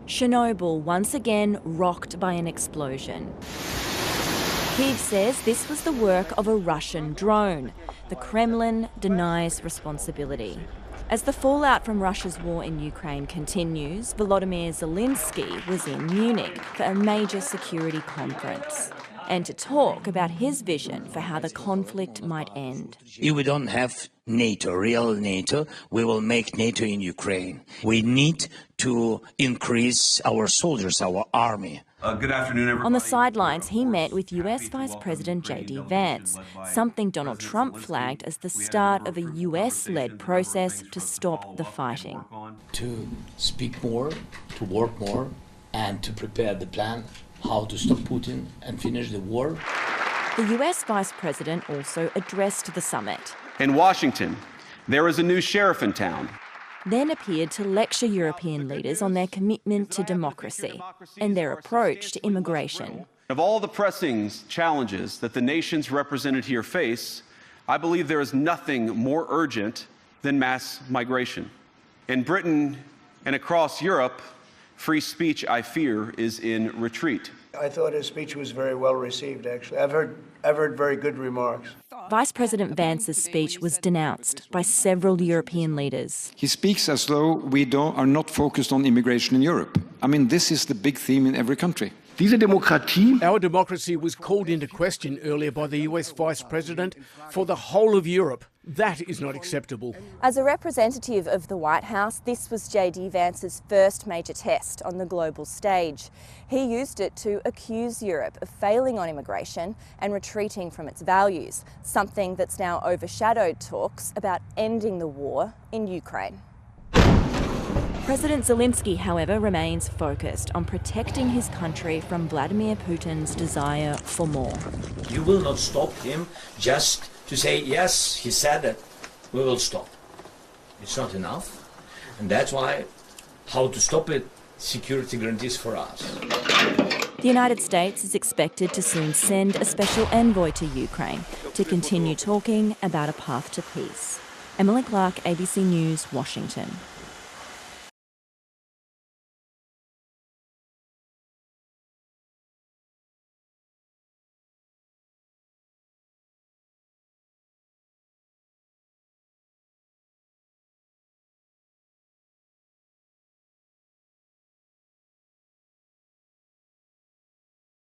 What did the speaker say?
Chernobyl once again rocked by an explosion. Kyiv says this was the work of a Russian drone. The Kremlin denies responsibility. As the fallout from Russia's war in Ukraine continues, Volodymyr Zelenskyy was in Munich for a major security conference and to talk about his vision for how the conflict might end. If we don't have NATO, real NATO, we will make NATO in Ukraine. We need to increase our soldiers, our army. Good afternoon, everybody. On the sidelines, he met with US Vice President JD Vance, something Donald Trump flagged as the start of a US-led process to stop the fighting. To speak more, to work more, and to prepare the plan how to stop Putin and finish the war. The US Vice President also addressed the summit. In Washington, there is a new sheriff in town. Then appeared to lecture European leaders on their commitment to democracy and their approach to immigration. Of all the pressing challenges that the nations represented here face, I believe there is nothing more urgent than mass migration. In Britain and across Europe, free speech, I fear, is in retreat. I thought his speech was very well received, actually. I've heard very good remarks. Vice President Vance's speech was denounced by several European leaders. He speaks as though we are not focused on immigration in Europe. I mean, this is the big theme in every country. Our democracy was called into question earlier by the US Vice President for the whole of Europe. That is not acceptable. As a representative of the White House, this was JD Vance's first major test on the global stage. He used it to accuse Europe of failing on immigration and retreating from its values, something that's now overshadowed talks about ending the war in Ukraine. President Zelenskyy, however, remains focused on protecting his country from Vladimir Putin's desire for more. You will not stop him just to say, yes, he said that, we will stop. It's not enough. And that's why how to stop it, security guarantees for us. The United States is expected to soon send a special envoy to Ukraine to continue talking about a path to peace. Emily Clark, ABC News, Washington.